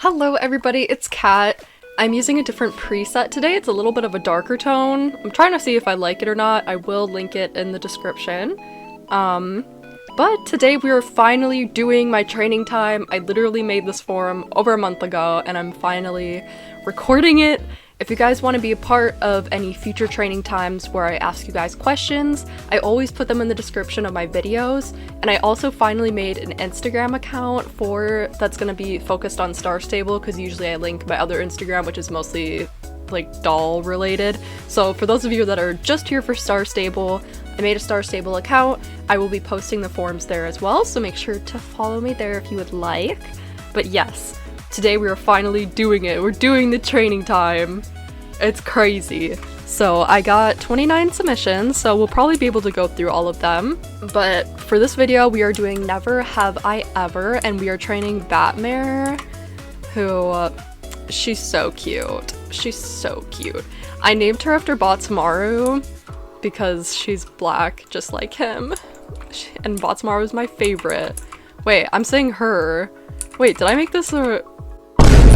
Hello everybody, it's Kat. I'm using a different preset today. It's a little bit of a darker tone. I'm trying to see if I like it or not. I will link it in the description. But today we are finally doing my training time. I literally made this form over a month ago and I'm finally recording it. If you guys want to be a part of any future training times where I ask you guys questions, I always put them in the description of my videos. And I also finally made an Instagram account that's going to be focused on Star Stable, because usually I link my other Instagram, which is mostly like doll related. So for those of you that are just here for Star Stable, I made a Star Stable account. I will be posting the forms there as well, so make sure to follow me there if you would like. But yes, today we are finally doing it. We're doing the training time. It's crazy. So I got 29 submissions, so we'll probably be able to go through all of them. But for this video, we are doing Never Have I Ever, and we are training Batmare, who, she's so cute. She's so cute. I named her after Botsmaru because she's black, just like him. And Botsmaru is my favorite. Wait, I'm saying her. Wait, did I make this a...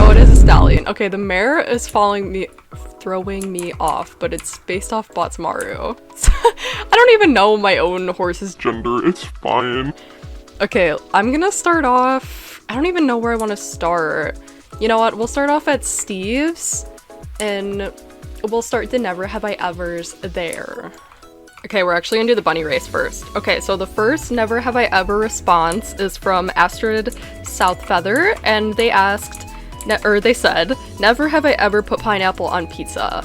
Oh, it is a stallion. Okay, the mare is throwing me off, but it's based off Botsmaru. I don't even know my own horse's gender. It's fine. Okay, I'm gonna start off... I don't even know where I want to start. You know what? We'll start off at Steve's, and we'll start the Never Have I Evers there. Okay, we're actually gonna do the bunny race first. Okay, so the first Never Have I Ever response is from Astrid Southfeather, and they asked... they said, never have I ever put pineapple on pizza.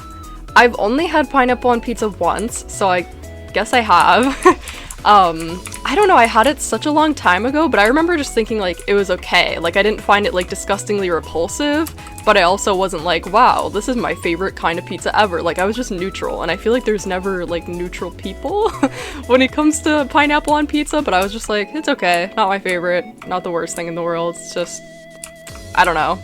I've only had pineapple on pizza once, so I guess I have. I don't know, I had it such a long time ago, but I remember just thinking like it was okay. Like I didn't find it like disgustingly repulsive, but I also wasn't like, wow, this is my favorite kind of pizza ever. Like I was just neutral, and I feel like there's never like neutral people when it comes to pineapple on pizza, but I was just like, it's okay, not my favorite, not the worst thing in the world, it's just, I don't know.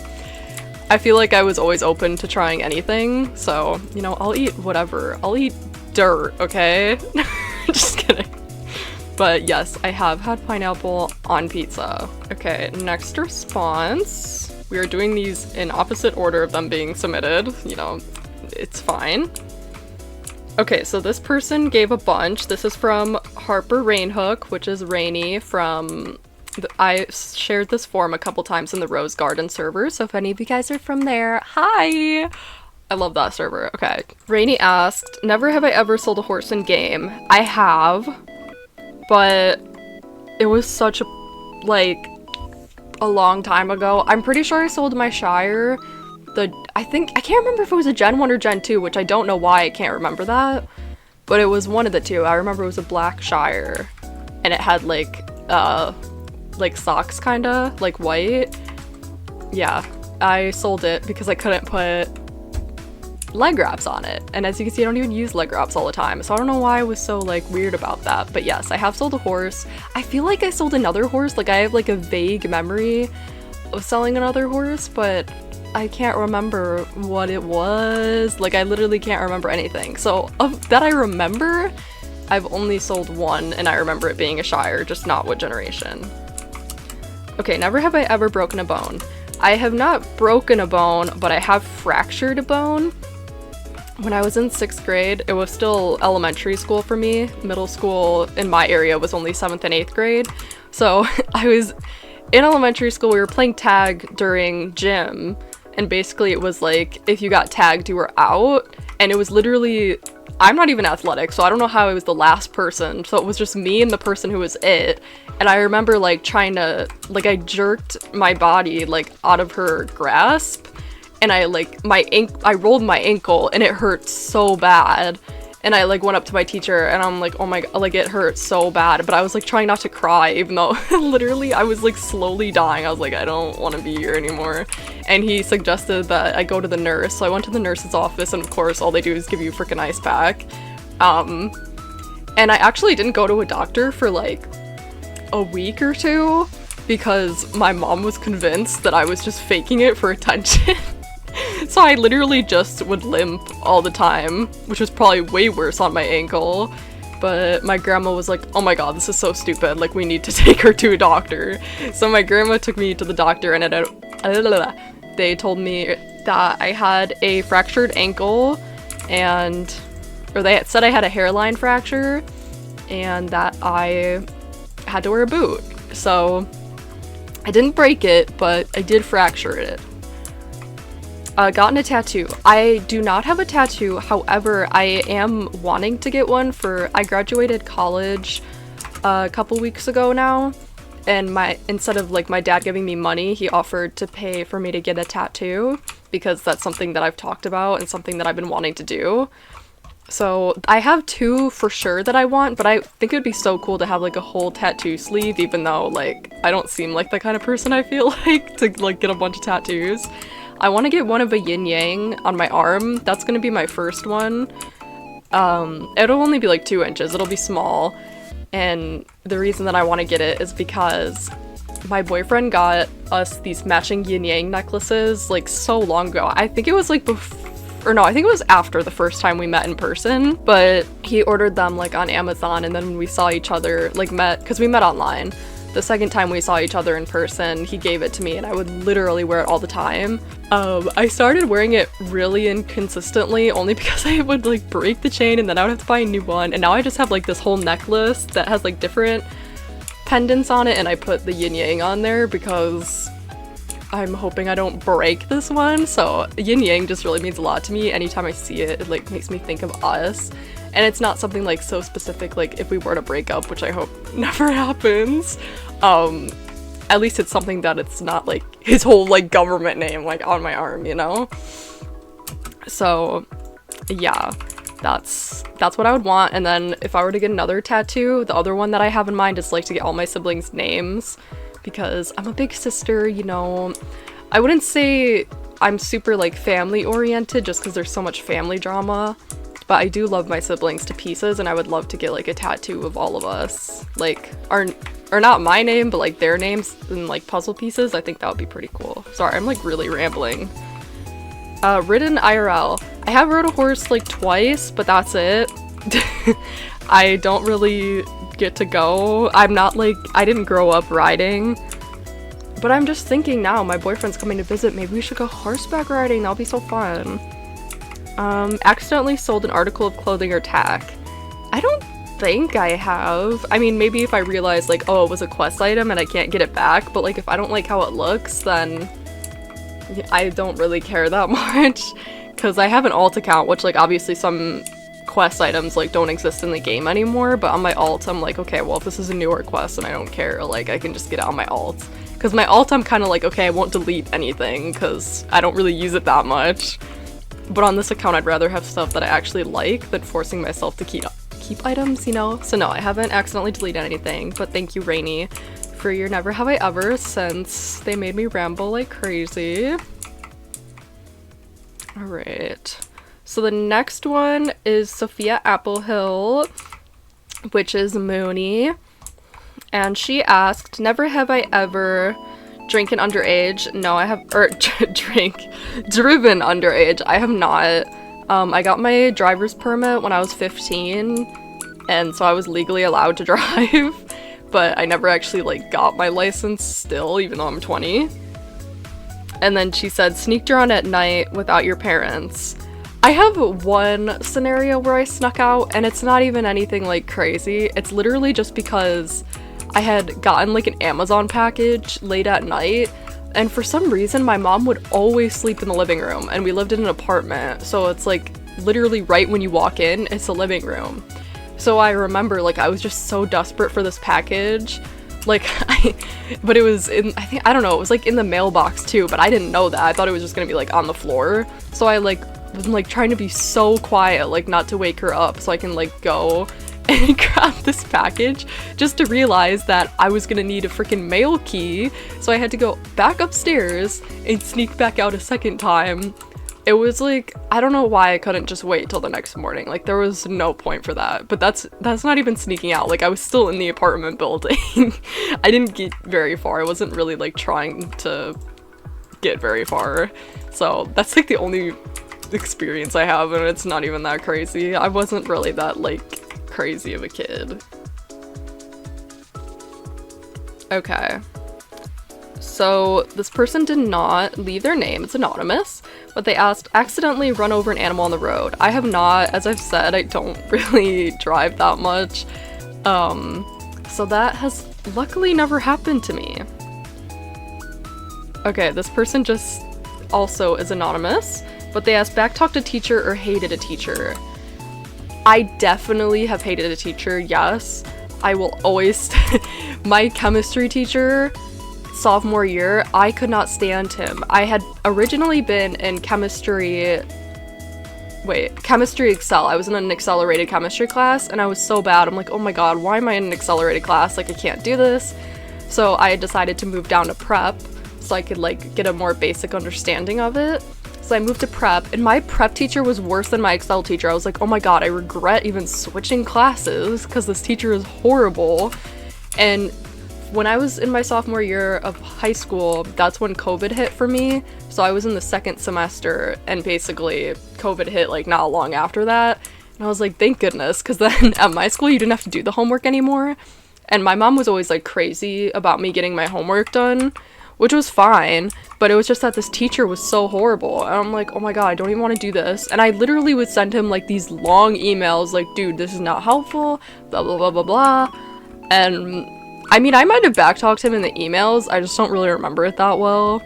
I feel like I was always open to trying anything, so, you know, I'll eat whatever. I'll eat dirt, okay? Just kidding. But yes, I have had pineapple on pizza. Okay, next response. We are doing these in opposite order of them being submitted. You know, it's fine. Okay, so this person gave a bunch. This is from Harper Rainhook, which is Rainy from... I shared this form a couple times in the Rose Garden server, so if any of you guys are from there, hi! I love that server. Okay. Rainy asked, never have I ever sold a horse in game. I have, but it was such a, like, a long time ago. I'm pretty sure I sold my Shire. I can't remember if it was a Gen 1 or Gen 2, which I don't know why I can't remember that, but it was one of the two. I remember it was a black Shire, and it had, like socks kinda, like white. Yeah, I sold it because I couldn't put leg wraps on it. And as you can see, I don't even use leg wraps all the time. So I don't know why I was so like weird about that. But yes, I have sold a horse. I feel like I sold another horse. Like I have like a vague memory of selling another horse, but I can't remember what it was. Like I literally can't remember anything. So of that I remember, I've only sold one, and I remember it being a Shire, just not what generation. Okay, never have I ever broken a bone. I have not broken a bone, but I have fractured a bone. When I was in 6th grade, it was still elementary school for me. Middle school in my area was only 7th and 8th grade. So I was in elementary school, we were playing tag during gym, and basically it was like, if you got tagged, you were out, and it was literally... I'm not even athletic, so I don't know how I was the last person, so it was just me and the person who was it, and I remember, like, trying to, like, I jerked my body, like, out of her grasp, and I, like, I rolled my ankle, and it hurt so bad, and I, like, went up to my teacher, and I'm like, oh my god, like, it hurt so bad, but I was, like, trying not to cry, even though, literally, I was, like, slowly dying. I was like, I don't want to be here anymore, and he suggested that I go to the nurse, so I went to the nurse's office, and of course, all they do is give you a freaking ice pack, and I actually didn't go to a doctor for, like, a week or two, because my mom was convinced that I was just faking it for attention. So I literally just would limp all the time, which was probably way worse on my ankle, but my grandma was like, oh my god, this is so stupid, like we need to take her to a doctor. So my grandma took me to the doctor, and they told me that I had a fractured ankle or they said I had a hairline fracture and that I had to wear a boot. So I didn't break it, but I did fracture it. Gotten a tattoo. I do not have a tattoo, however, I am wanting to get one I graduated college a couple weeks ago now, and instead of like my dad giving me money, he offered to pay for me to get a tattoo, because that's something that I've talked about and something that I've been wanting to do. So I have 2 for sure that I want, but I think it'd be so cool to have like a whole tattoo sleeve, even though like I don't seem like the kind of person I feel like to like get a bunch of tattoos. I want to get one of a yin yang on my arm. That's gonna be my first one. It'll only be like 2 inches. It'll be small. And the reason that I want to get it is because my boyfriend got us these matching yin yang necklaces like so long ago. I think it was like I think it was after the first time we met in person, but he ordered them like on Amazon, and then when we saw each other, like because we met online. The second time we saw each other in person, he gave it to me and I would literally wear it all the time. I started wearing it really inconsistently, only because I would like break the chain and then I would have to buy a new one, and now I just have like this whole necklace that has like different pendants on it, and I put the yin yang on there because I'm hoping I don't break this one. So yin yang just really means a lot to me. Anytime I see it, it like makes me think of us. And it's not something like so specific, like if we were to break up, which I hope never happens. At least it's something that it's not like his whole like government name like on my arm, you know? So yeah, that's what I would want. And then if I were to get another tattoo, the other one that I have in mind is like to get all my siblings' names, because I'm a big sister, you know. I wouldn't say I'm super like family oriented just because there's so much family drama, but I do love my siblings to pieces, and I would love to get like a tattoo of all of us, like or not my name, but like their names in like puzzle pieces. I think that would be pretty cool. Sorry, I'm like really rambling. Ridden IRL. I have rode a horse like twice, but that's it. I don't really get to go. I'm not like, I didn't grow up riding, but I'm just thinking now, my boyfriend's coming to visit, maybe we should go horseback riding. That'll be so fun. Accidentally sold an article of clothing or tack. I don't think I have. I mean, maybe if I realize like, oh, it was a quest item and I can't get it back, but like if I don't like how it looks, then I don't really care that much, because I have an alt account, which like obviously some quest items like don't exist in the game anymore, but on my alt I'm like, okay, well if this is a newer quest and I don't care, like I can just get it on my alt. Because my alt I'm kind of like, okay, I won't delete anything because I don't really use it that much. But on this account I'd rather have stuff that I actually like than forcing myself to keep items, you know? So no, I haven't accidentally deleted anything, but thank you, Rainy, for your never have I ever, since they made me ramble like crazy. Alright. So the next one is Sophia Applehill, which is Mooney. And she asked, never have I ever drinking underage. No, I have, or driven underage. I have not. I got my driver's permit when I was 15, and so I was legally allowed to drive, but I never actually like got my license still, even though I'm 20. And then she said, sneaked around at night without your parents. I have one scenario where I snuck out, and it's not even anything like crazy. It's literally just because I had gotten like an Amazon package late at night, and for some reason my mom would always sleep in the living room, and we lived in an apartment, so it's like literally right when you walk in, it's a living room. So I remember like I was just so desperate for this package, like but it was in, I don't know, it was like in the mailbox too, but I didn't know that. I thought it was just gonna be like on the floor, so I like was like trying to be so quiet, like not to wake her up, so I can like go and grab this package, just to realize that I was gonna need a freaking mail key, so I had to go back upstairs and sneak back out a second time. It was like, I don't know why I couldn't just wait till the next morning, like there was no point for that, but that's not even sneaking out, like I was still in the apartment building. I didn't get very far, I wasn't really like trying to get very far, so that's like the only experience I have, and it's not even that crazy. I wasn't really that like crazy of a kid. Okay, so this person did not leave their name, it's anonymous, but they asked, accidentally run over an animal on the road. I have not, as I've said, I don't really drive that much, so that has luckily never happened to me. Okay, this person just also is anonymous, but they asked, backtalked a teacher or hated a teacher. I definitely have hated a teacher, yes. I will always, my chemistry teacher, sophomore year, I could not stand him. I had originally been in chemistry Excel. I was in an accelerated chemistry class, and I was so bad. I'm like, oh my god, why am I in an accelerated class? Like, I can't do this. So I decided to move down to prep, so I could like get a more basic understanding of it. So I moved to prep, and my prep teacher was worse than my Excel teacher. I was like, oh my god, I regret even switching classes because this teacher is horrible. And when I was in my sophomore year of high school, that's when COVID hit for me. So I was in the second semester, and basically COVID hit like not long after that. And I was like, thank goodness, because then at my school you didn't have to do the homework anymore. And my mom was always like crazy about me getting my homework done, which was fine, but it was just that this teacher was so horrible, and I'm like, oh my god, I don't even want to do this. And I literally would send him like these long emails like, dude, this is not helpful, blah blah blah blah blah. And I mean, I might have backtalked him in the emails, I just don't really remember it that well,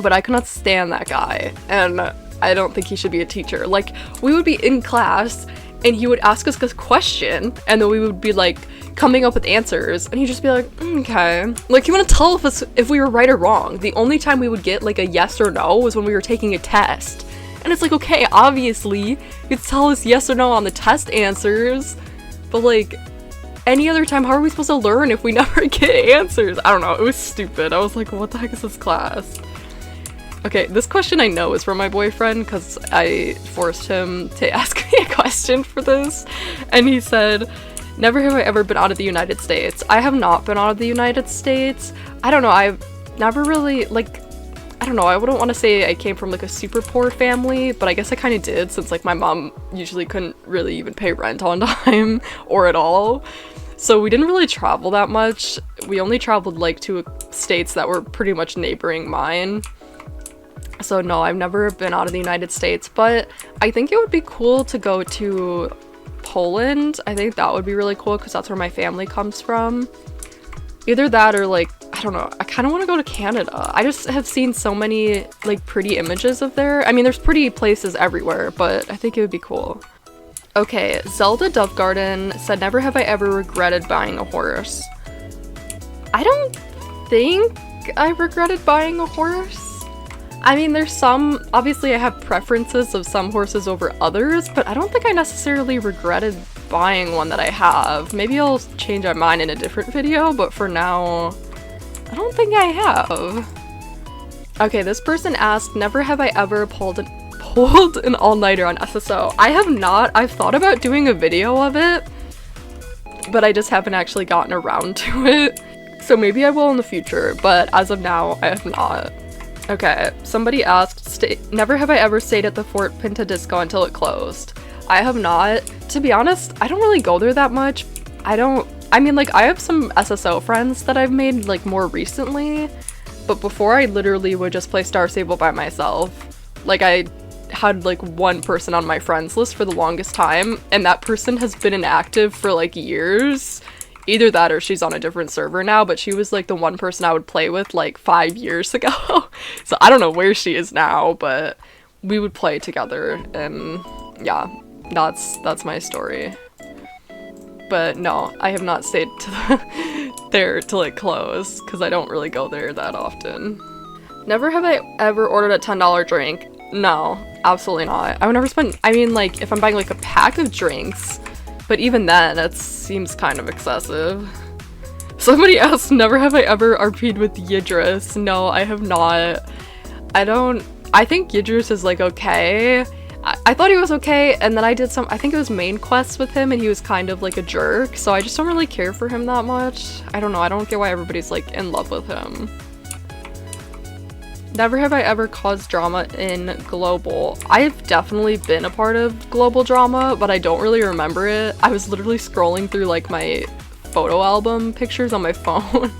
but I could not stand that guy, and I don't think he should be a teacher. Like, we would be in class and he would ask us a question, and then we would be like coming up with answers, and he'd just be like, okay. Like, he wouldn't tell us if we were right or wrong. The only time we would get like a yes or no was when we were taking a test. And it's like, okay, obviously you'd tell us yes or no on the test answers, but like any other time, how are we supposed to learn if we never get answers? I don't know, it was stupid. I was like, what the heck is this class? Okay, this question I know is from my boyfriend because I forced him to ask me a question for this, and he said, never have I ever been out of the United States. I have not been out of the United States. I don't know, I've never really, like, I don't know, I wouldn't want to say I came from like a super poor family, but I guess I kind of did, since like my mom usually couldn't really even pay rent on time or at all. So we didn't really travel that much. We only traveled like to states that were pretty much neighboring mine. So no, I've never been out of the United States, but I think it would be cool to go to Poland. I think that would be really cool because that's where my family comes from. Either that or like, I don't know, I kind of want to go to Canada. I just have seen so many like pretty images of there. I mean, there's pretty places everywhere, but I think it would be cool. Okay, Zelda Dovegarden said, never have I ever regretted buying a horse. I don't think I regretted buying a horse. I mean, there's some, obviously I have preferences of some horses over others, but I don't think I necessarily regretted buying one that I have. Maybe I'll change my mind in a different video, but for now, I don't think I have. Okay, this person asked, never have I ever pulled an all-nighter on SSO. I have not. I've thought about doing a video of it, but I just haven't actually gotten around to it. So maybe I will in the future, but as of now, I have not. Okay, somebody asked, never have I ever stayed at the Fort Pinta Disco until it closed. I have not. To be honest, I don't really go there that much. I mean, like, I have some SSO friends that I've made, like, more recently, but before I literally would just play Star Stable by myself. Like, I had, like, one person on my friends list for the longest time, and that person has been inactive for, like, years. Either that or she's on a different server now, but she was like the one person I would play with like 5 years ago. So I don't know where she is now, but we would play together, and yeah, that's my story. But no, I have not stayed to there till it closed, because I don't really go there that often. Never have I ever ordered a $10 drink. No, absolutely not. I would never spend, I mean, like, if I'm buying like a pack of drinks, but even then, it seems kind of excessive. Somebody asked, never have I ever RP'd with Yidris. No, I have not. I think Yidris is like okay. I thought he was okay, and then I did I think it was main quests with him, and he was kind of like a jerk, so I just don't really care for him that much. I don't know, I don't get why everybody's like in love with him. Never have I ever caused drama in Global. I've definitely been a part of Global drama, but I don't really remember it. I was literally scrolling through like my photo album pictures on my phone,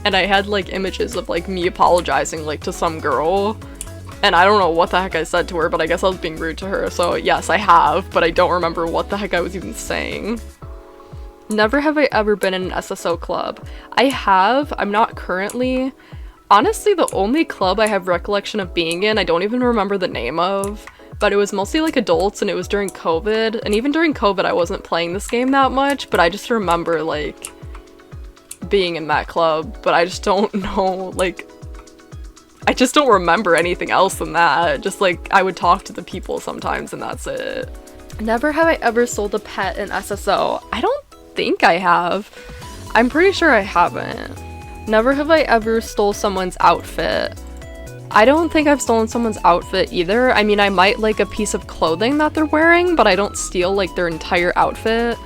and I had like images of like me apologizing like to some girl, and I don't know what the heck I said to her, but I guess I was being rude to her. So yes, I have, but I don't remember what the heck I was even saying. Never have I ever been in an SSO club. I have. I'm not currently. Honestly, the only club I have recollection of being in, I don't even remember the name of, but it was mostly like adults, and it was during COVID, and even during COVID I wasn't playing this game that much, but I just remember like being in that club, but I just don't know, like, I just don't remember anything else than that. Just like I would talk to the people sometimes and that's it. Never have I ever sold a pet in SSO. I don't think I have. I'm pretty sure I haven't. Never have I ever stole someone's outfit. I don't think I've stolen someone's outfit either. I mean, I might like a piece of clothing that they're wearing, but I don't steal like their entire outfit.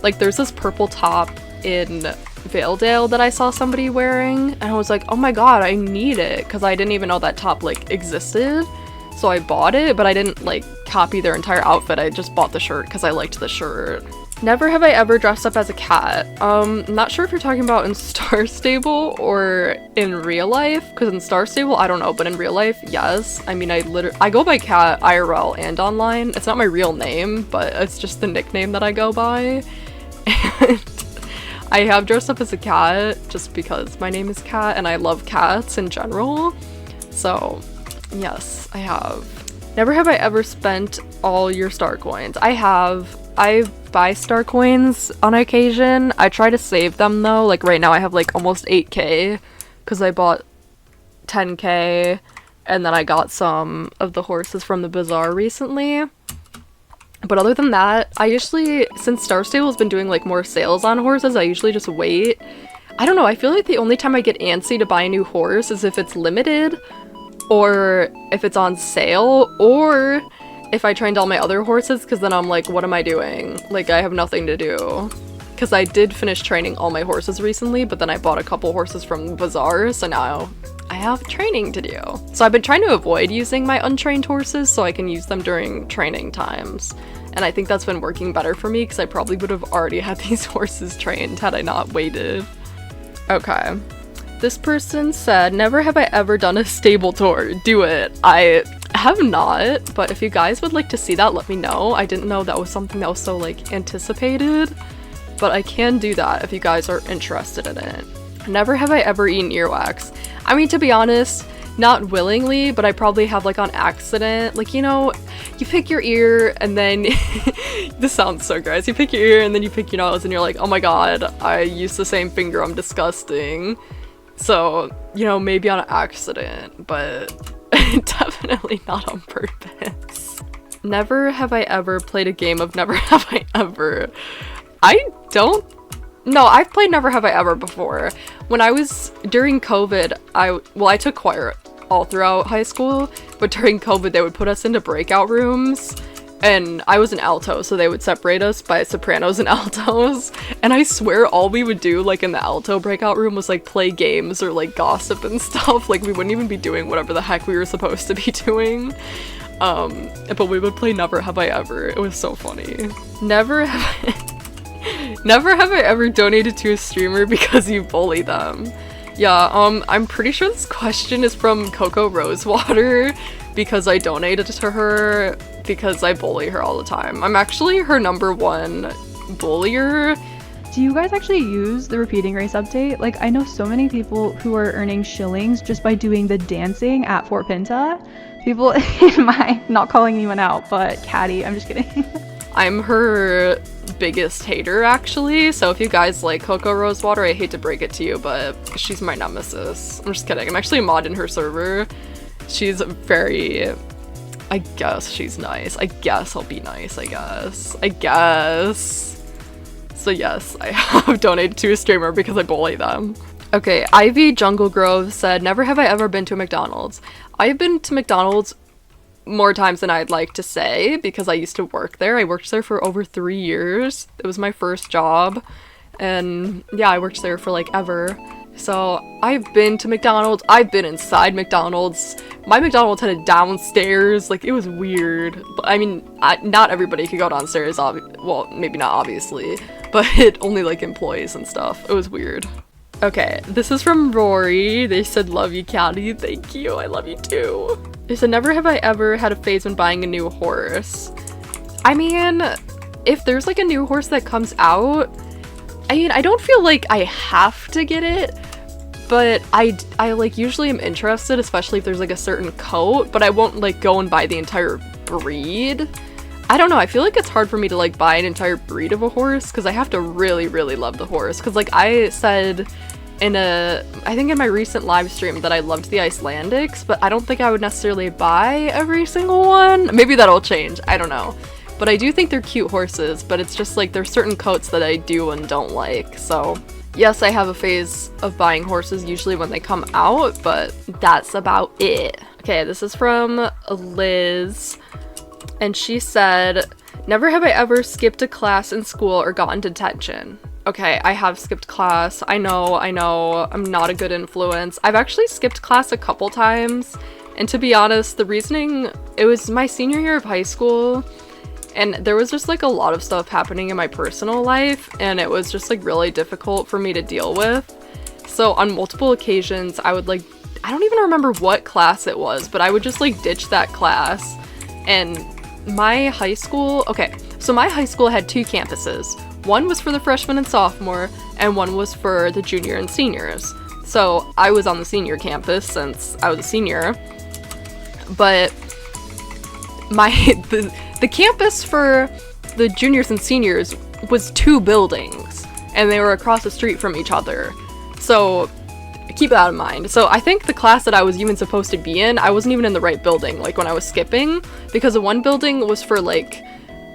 Like there's this purple top in Valedale that I saw somebody wearing, and I was like, oh my god, I need it, because I didn't even know that top like existed. So I bought it, but I didn't like copy their entire outfit. I just bought the shirt because I liked the shirt. Never have I ever dressed up as a cat. Not sure if you're talking about in Star Stable or in real life, because in Star Stable, I don't know, but in real life, yes. I mean, I go by Cat IRL and online. It's not my real name, but it's just the nickname that I go by. And I have dressed up as a cat just because my name is Cat and I love cats in general. So, yes, I have. Never have I ever spent all your star coins. I have. I buy star coins on occasion. I try to save them though. Like right now I have like almost 8k because I bought 10k and then I got some of the horses from the bazaar recently. But other than that, I usually, since Star Stable has been doing like more sales on horses, I usually just wait. I don't know, I feel like the only time I get antsy to buy a new horse is if it's limited, or if it's on sale, or if I trained all my other horses, because then I'm like, what am I doing? Like, I have nothing to do. Because I did finish training all my horses recently, but then I bought a couple horses from the bazaar, so now I have training to do. So I've been trying to avoid using my untrained horses so I can use them during training times. And I think that's been working better for me, because I probably would have already had these horses trained had I not waited. Okay. This person said, never have I ever done a stable tour. Do it. I have not, but if you guys would like to see that, let me know. I didn't know that was something that was so like anticipated, but I can do that if you guys are interested in it. Never have I ever eaten earwax. I mean, to be honest, not willingly, but I probably have like on accident. Like, you know, you pick your ear and then this sounds so gross. You pick your ear and then you pick your nose and you're like, oh my god, I used the same finger, I'm disgusting. So, you know, maybe on accident, but definitely not on purpose. Never have I ever played a game of Never Have I Ever. No, I've played Never Have I Ever before. When I was, during COVID, I took choir all throughout high school, but during COVID they would put us into breakout rooms, and I was an alto, so they would separate us by sopranos and altos, and I swear all we would do, like in the alto breakout room, was like play games or like gossip and stuff. Like we wouldn't even be doing whatever the heck we were supposed to be doing. But we would play Never Have I Ever. It was so funny. Never have I ever donated to a streamer because you bully them. Yeah, I'm pretty sure this question is from Coco Rosewater, because I donated to her because I bully her all the time. I'm actually her #1 bullier. Do you guys actually use the repeating race update? Like, I know so many people who are earning shillings just by doing the dancing at Fort Pinta. People in my, not calling anyone out, but Caddy, I'm just kidding. I'm her biggest hater, actually, so if you guys like Coco Rosewater, I hate to break it to you, but she's my nemesis. I'm just kidding. I'm actually a mod in her server. She's very, I guess she's nice. I guess I'll be nice, I guess. So yes, I have donated to a streamer because I bully them. Okay, Ivy Jungle Grove said, never have I ever been to a McDonald's. I've been to McDonald's more times than I'd like to say because I used to work there. I worked there for over 3 years. It was my first job, and yeah, I worked there for like ever. So I've been to McDonald's. I've been inside McDonald's. My McDonald's had a downstairs. Like, it was weird. But I mean, not everybody could go downstairs. Well, maybe not obviously, but only like employees and stuff. It was weird. Okay, this is from Rory. They said, love you, Caddy. Thank you. I love you too. They said, never have I ever had a phase when buying a new horse. I mean, if there's like a new horse that comes out, I mean, I don't feel like I have to get it, but I like usually am interested, especially if there's like a certain coat, but I won't like go and buy the entire breed. I don't know, I feel like it's hard for me to like buy an entire breed of a horse because I have to really, really love the horse. Because like I said I think in my recent live stream that I loved the Icelandics, but I don't think I would necessarily buy every single one. Maybe that'll change, I don't know. But I do think they're cute horses, but it's just like there's certain coats that I do and don't like. So yes, I have a phase of buying horses usually when they come out, but that's about it. Okay, this is from Liz. And she said, never have I ever skipped a class in school or gotten detention. Okay, I have skipped class. I know, I'm not a good influence. I've actually skipped class a couple times. And to be honest, the reasoning, it was my senior year of high school. And there was just like a lot of stuff happening in my personal life. And it was just like really difficult for me to deal with. So on multiple occasions, I would like, I don't even remember what class it was, but I would just like ditch that class. And my high school, okay, so my high school had two campuses. One was for the freshmen and sophomore, and one was for the junior and seniors. So I was on the senior campus since I was a senior. But the campus for the juniors and seniors was 2 buildings, and they were across the street from each other. So keep that in mind. So I think the class that I was even supposed to be in, I wasn't even in the right building, like when I was skipping, because the one building was for like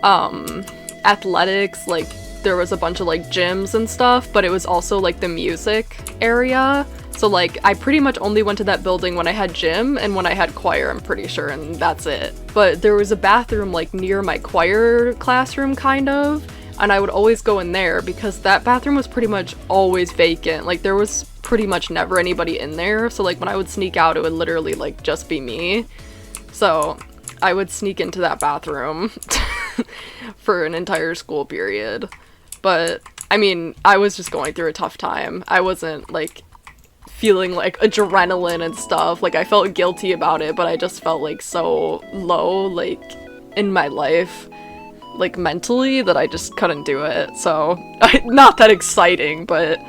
athletics, like there was a bunch of like gyms and stuff, but it was also like the music area. So like I pretty much only went to that building when I had gym and when I had choir, I'm pretty sure, and that's it. But there was a bathroom like near my choir classroom kind of, and I would always go in there because that bathroom was pretty much always vacant. Like there was pretty much never anybody in there. So like when I would sneak out, it would literally like just be me. So I would sneak into that bathroom for an entire school period. But I mean, I was just going through a tough time. I wasn't like feeling like adrenaline and stuff. Like I felt guilty about it, but I just felt like so low like in my life, like mentally, that I just couldn't do it. So not that exciting, but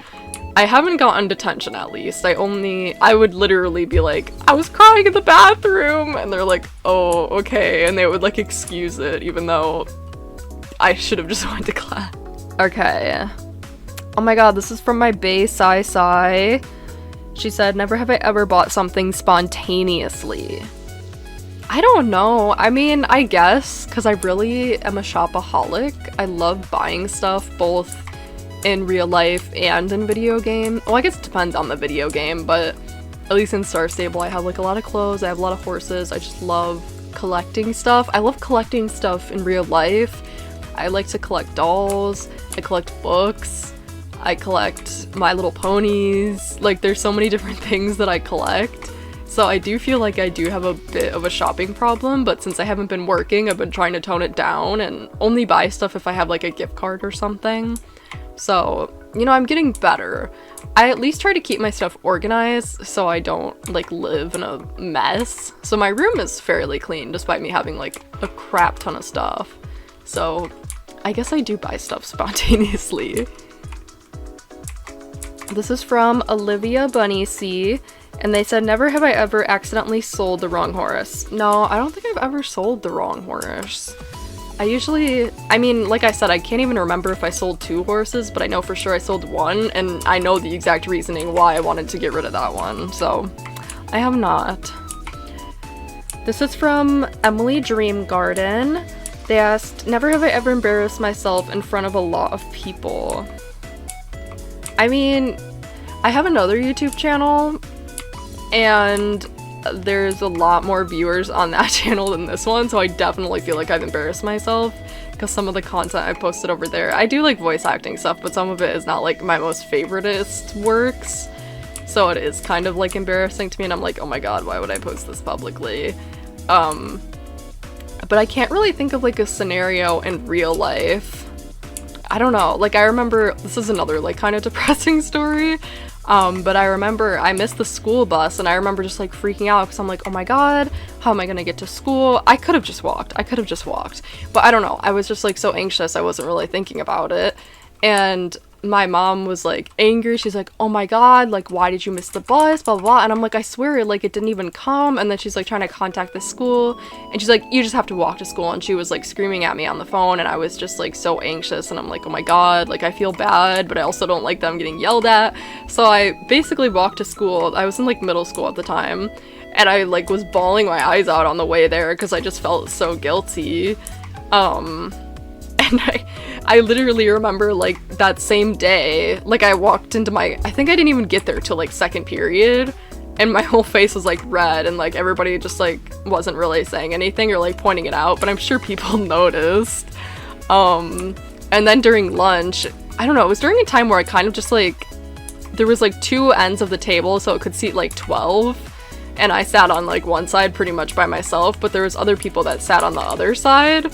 I haven't gotten detention at least. I would literally be like, I was crying in the bathroom, and they're like, oh, okay, and they would like excuse it even though I should have just went to class. Okay. Oh my god, this is from my bae Sai. She said, never have I ever bought something spontaneously. I don't know. I mean, I guess, because I really am a shopaholic. I love buying stuff both in real life and in video game. Well, I guess it depends on the video game, but at least in Star Stable, I have like a lot of clothes, I have a lot of horses. I just love collecting stuff. I love collecting stuff in real life. I like to collect dolls, I collect books, I collect My Little Ponies. Like there's so many different things that I collect. So I do feel like I do have a bit of a shopping problem, but since I haven't been working, I've been trying to tone it down and only buy stuff if I have like a gift card or something. So, you know, I'm getting better. I at least try to keep my stuff organized so I don't like live in a mess. So my room is fairly clean despite me having like a crap ton of stuff. So I guess I do buy stuff spontaneously. This is from Olivia Bunny C. And they said, never have I ever accidentally sold the wrong horse. No, I don't think I've ever sold the wrong horse. I mean, like I said, I can't even remember if I sold 2 horses, but I know for sure I sold 1, and I know the exact reasoning why I wanted to get rid of that one, so I have not. This is from Emily Dream Garden. They asked, never have I ever embarrassed myself in front of a lot of people. I mean, I have another YouTube channel, and there's a lot more viewers on that channel than this one, so I definitely feel like I've embarrassed myself because some of the content I posted over there, I do like voice acting stuff, but some of it is not like my most favoritist works, so it is kind of like embarrassing to me, and I'm like, oh my god, why would I post this publicly? But I can't really think of like a scenario in real life. I don't know, like I remember, this is another like kind of depressing story, but I remember I missed the school bus, and I remember just like freaking out because I'm like, oh my god, how am I gonna get to school? I could have just walked, but I don't know, I was just like so anxious, I wasn't really thinking about it. And my mom was like angry. She's like, oh my god, like why did you miss the bus, blah blah blah. And I'm like, I swear, like it didn't even come. And then she's like trying to contact the school, and she's like, you just have to walk to school. And she was like screaming at me on the phone, and I was just like so anxious, and I'm like, oh my god, like I feel bad, but I also don't like them getting yelled at. So I basically walked to school. I was in like middle school at the time, and I like was bawling my eyes out on the way there because I just felt so guilty. And I literally remember like that same day, like I walked into I think I didn't even get there till like second period, and my whole face was like red, and like everybody just like wasn't really saying anything or like pointing it out, but I'm sure people noticed. And then during lunch, I don't know, it was during a time where I kind of just like, there was like two ends of the table so it could seat like 12, and I sat on like one side pretty much by myself, but there was other people that sat on the other side.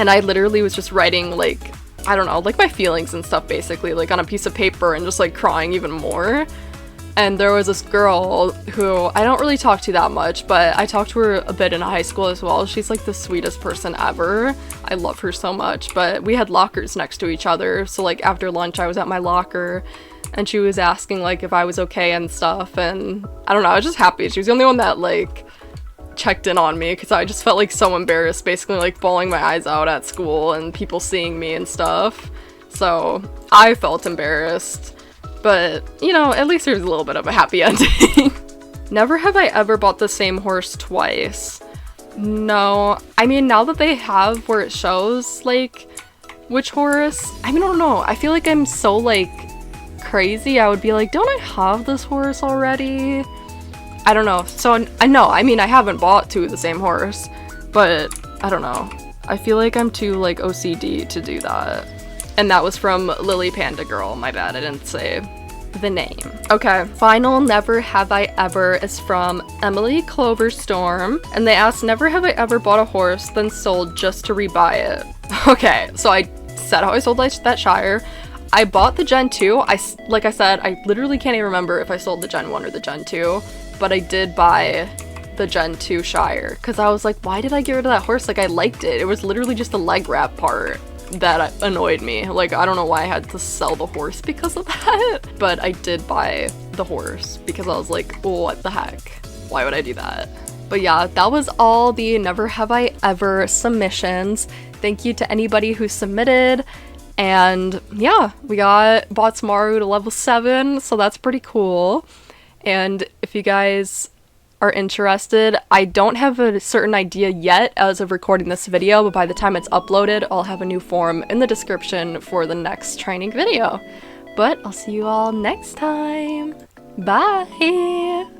And I literally was just writing, like, I don't know, like my feelings and stuff basically, like on a piece of paper, and just like crying even more. And there was this girl who I don't really talk to that much, but I talked to her a bit in high school as well. She's like the sweetest person ever. I love her so much. But we had lockers next to each other, so like after lunch I was at my locker, and she was asking like if I was okay and stuff, and I don't know, I was just happy. She was the only one that like checked in on me, because I just felt like so embarrassed, basically like bawling my eyes out at school and people seeing me and stuff. So I felt embarrassed, but you know, at least there's a little bit of a happy ending. Never have I ever bought the same horse twice. No, I mean, now that they have where it shows like which horse, I mean, I don't know, I feel like I'm so like crazy, I would be like, don't I have this horse already? I don't know. So I know, I mean, I haven't bought two of the same horse, but I don't know. I feel like I'm too like OCD to do that. And that was from Lily Panda Girl. My bad, I didn't say the name. Okay, final never have I ever is from Emily Cloverstorm, and they asked, never have I ever bought a horse then sold just to rebuy it. Okay, so I said how I sold that Shire. I bought the Gen 2. Like I said, I literally can't even remember if I sold the Gen 1 or the Gen 2. But I did buy the Gen 2 Shire, because I was like, why did I get rid of that horse? Like, I liked it. It was literally just the leg wrap part that annoyed me. Like, I don't know why I had to sell the horse because of that. But I did buy the horse because I was like, oh, what the heck? Why would I do that? But yeah, that was all the Never Have I Ever submissions. Thank you to anybody who submitted. And yeah, we got Botsmaru to level 7, so that's pretty cool. And if you guys are interested, I don't have a certain idea yet as of recording this video, but by the time it's uploaded, I'll have a new form in the description for the next training video. But I'll see you all next time. Bye!